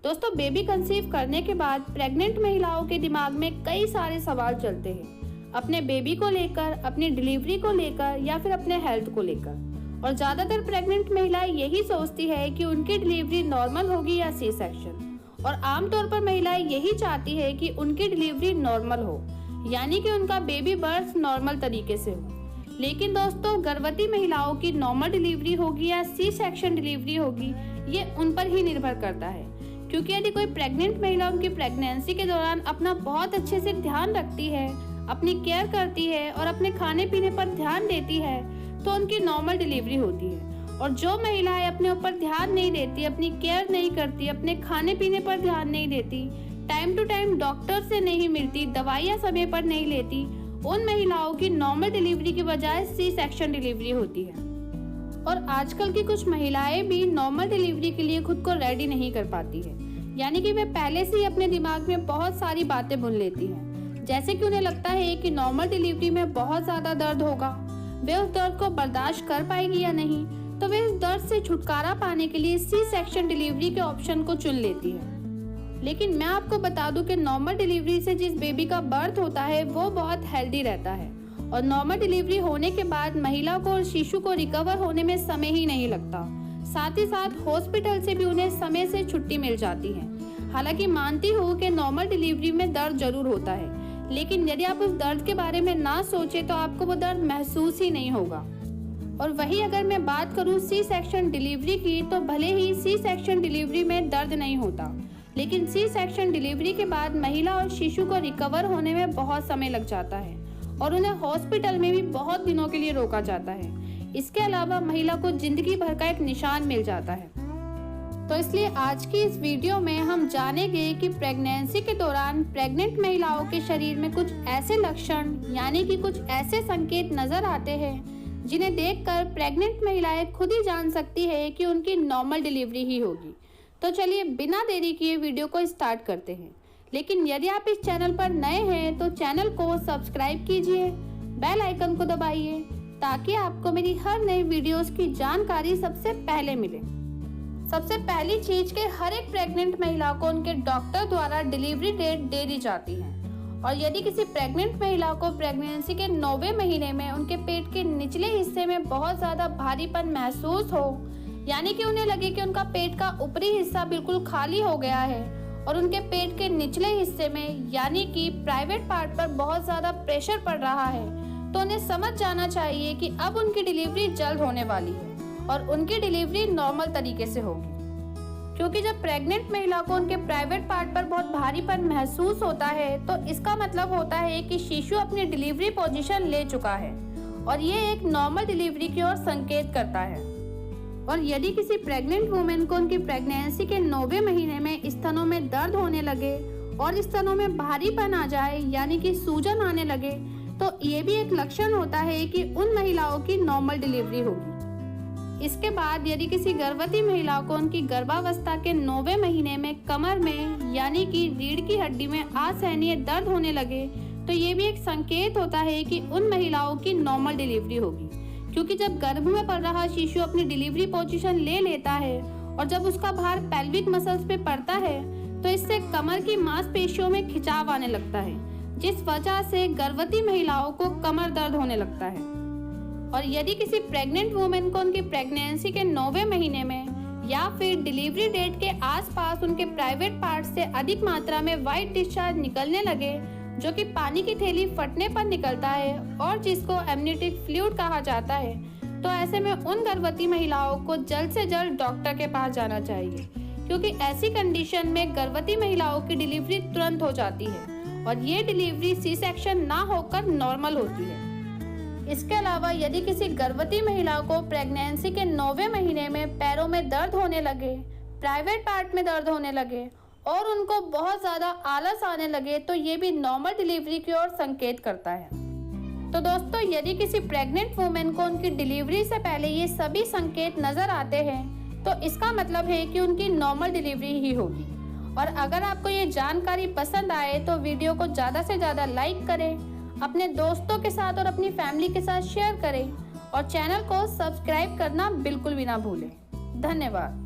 दोस्तों, baby conceive करने के बाद प्रेग्नेंट महिलाओं के दिमाग में कई सारे सवाल चलते हैं, अपने बेबी को लेकर, अपनी डिलीवरी को लेकर या फिर अपने हेल्थ को लेकर। और ज्यादातर प्रेग्नेंट महिलाएं यही सोचती है कि उनकी डिलीवरी नॉर्मल होगी या सी सेक्शन। और आमतौर पर महिलाएं यही चाहती है कि उनकी डिलीवरी नॉर्मल हो, यानी कि उनका बेबी बर्थ नॉर्मल तरीके से हो। लेकिन दोस्तों, गर्भवती महिलाओं की नॉर्मल डिलीवरी होगी या सी सेक्शन डिलीवरी होगी, ये उन पर ही निर्भर करता है। क्योंकि यदि कोई प्रेग्नेंट महिला उनकी प्रेगनेंसी के दौरान अपना बहुत अच्छे से ध्यान रखती है, अपनी केयर करती है और अपने खाने पीने पर ध्यान देती है, तो उनकी नॉर्मल डिलीवरी होती है। और जो महिलाएं अपने ऊपर ध्यान नहीं देती, अपनी केयर नहीं करती, अपने खाने पीने पर ध्यान नहीं देती, टाइम टू टाइम डॉक्टर से नहीं मिलती, दवाइयाँ समय पर नहीं लेती, उन महिलाओं की नॉर्मल डिलीवरी की बजाय सी सेक्शन डिलीवरी होती है। और आजकल की कुछ महिलाएं भी नॉर्मल डिलीवरी के लिए खुद को रेडी नहीं कर पाती है, यानी कि वे पहले से ही अपने दिमाग में बहुत सारी बातें बुन लेती हैं। जैसे कि उन्हें लगता है कि नॉर्मल डिलीवरी में बहुत ज्यादा दर्द होगा, वे उस दर्द को बर्दाश्त कर पाएंगी या नहीं, तो वे उस दर्द से छुटकारा पाने के लिए सी सेक्शन डिलीवरी के ऑप्शन को चुन लेती है। लेकिन मैं आपको बता दूं कि नॉर्मल डिलीवरी से जिस बेबी का बर्थ होता है वो बहुत हेल्दी रहता है। और नॉर्मल डिलीवरी होने के बाद महिला को और शिशु को रिकवर होने में समय ही नहीं लगता। साथ ही साथ हॉस्पिटल से भी उन्हें समय से छुट्टी मिल जाती है। हालांकि मानती हूँ कि नॉर्मल डिलीवरी में दर्द जरूर होता है, लेकिन यदि आप उस दर्द के बारे में ना सोचे तो आपको वो दर्द महसूस ही नहीं होगा। और वही अगर मैं बात करूँ सी सेक्शन डिलीवरी की, तो भले ही सी सेक्शन डिलीवरी में दर्द नहीं होता, लेकिन सी सेक्शन डिलीवरी के बाद महिला और शिशु को रिकवर होने में बहुत समय लग जाता है और उन्हें हॉस्पिटल में भी बहुत दिनों के लिए रोका जाता है। इसके अलावा महिला को जिंदगी भर का एक निशान मिल जाता है। तो इसलिए आज की इस वीडियो में हम जानेंगे कि प्रेगनेंसी के दौरान प्रेग्नेंट महिलाओं के शरीर में कुछ ऐसे लक्षण यानी कि कुछ ऐसे संकेत नजर आते हैं जिन्हें देखकर प्रेग्नेंट महिलाएं खुद ही जान सकती है कि उनकी नॉर्मल डिलीवरी ही होगी। तो चलिए बिना देरी किए वीडियो को स्टार्ट करते हैं। लेकिन यदि आप इस चैनल पर नए हैं तो चैनल को सब्सक्राइब कीजिए, बेल आइकन को दबाइए ताकि आपको मेरी हर नई वीडियोस की जानकारी सबसे पहले मिले। सबसे पहली चीज के हर एक प्रेग्नेंट महिला को उनके डॉक्टर द्वारा डिलीवरी डेट दे दी जाती है। और यदि किसी प्रेग्नेंट महिला को प्रेगनेंसी के 9वें महीने में उनके पेट के निचले हिस्से में बहुत ज्यादा भारीपन महसूस हो, यानी कि उन्हें लगे कि उनका पेट का ऊपरी हिस्सा बिल्कुल खाली हो गया है और उनके पेट के निचले हिस्से में यानी कि प्राइवेट पार्ट पर बहुत ज्यादा प्रेशर पड़ रहा है, तो उन्हें समझ जाना चाहिए कि अब उनकी डिलीवरी जल्द होने वाली है और उनकी डिलीवरी नॉर्मल तरीके से होगी। क्योंकि जब प्रेग्नेंट महिला को उनके प्राइवेट पार्ट पर बहुत भारीपन महसूस होता है तो इसका मतलब होता है कि शिशु अपनी डिलीवरी पोजीशन ले चुका है और ये एक नॉर्मल डिलीवरी की ओर संकेत करता है। और यदि किसी प्रेग्नेंट वुमेन को उनकी प्रेगनेंसी के 9वें महीने में स्तनों में दर्द होने लगे और स्तनों में भारीपन आ जाए यानी कि सूजन आने लगे, तो ये भी एक लक्षण होता है कि उन महिलाओं की नॉर्मल डिलीवरी होगी। इसके बाद यदि किसी गर्भवती महिला को उनकी गर्भावस्था के 9वें महीने में कमर में यानी कि रीढ़ की हड्डी में असहनीय दर्द होने लगे, तो ये भी एक संकेत होता है कि उन महिलाओं की नॉर्मल डिलीवरी होगी। क्योंकि जब गर्भ में पड़ रहा शिशु अपनी डिलीवरी पोजीशन ले लेता है और जब उसका भार पेल्विक मसल्स पे पड़ता है तो इससे कमर की मांसपेशियों में खिंचाव आने लगता है, जिस वजह से गर्भवती महिलाओं को कमर दर्द होने लगता है। और यदि किसी प्रेग्नेंट वुमेन को उनकी प्रेगनेंसी के 9वें महीने में या फिर डिलीवरी डेट के आसपास उनके प्राइवेट पार्ट से अधिक मात्रा में व्हाइट डिस्चार्ज निकलने लगे, जो कि पानी की थैली फटने पर निकलता है और जिसको एमनियोटिक फ्लूइड कहा जाता है, तो ऐसे में उन गर्भवती महिलाओं को जल्द से जल्द डॉक्टर के पास जाना चाहिए। क्योंकि ऐसी कंडीशन में गर्भवती महिलाओं की डिलीवरी तुरंत हो जाती है और ये डिलीवरी सी सेक्शन ना होकर नॉर्मल होती है। इसके अलावा यदि किसी गर्भवती महिला को प्रेगनेंसी के 9वें महीने में पैरों में दर्द होने लगे, प्राइवेट पार्ट में दर्द होने लगे और उनको बहुत ज्यादा आलस आने लगे, तो ये भी नॉर्मल डिलीवरी की ओर संकेत करता है। तो दोस्तों, यदि किसी प्रेग्नेंट वुमेन को उनकी डिलीवरी से पहले ये सभी संकेत नजर आते हैं तो इसका मतलब है कि उनकी नॉर्मल डिलीवरी ही होगी। और अगर आपको ये जानकारी पसंद आए तो वीडियो को ज्यादा से ज्यादा लाइक करें, अपने दोस्तों के साथ और अपनी फैमिली के साथ शेयर करें और चैनल को सब्सक्राइब करना बिल्कुल भी ना भूलें। धन्यवाद।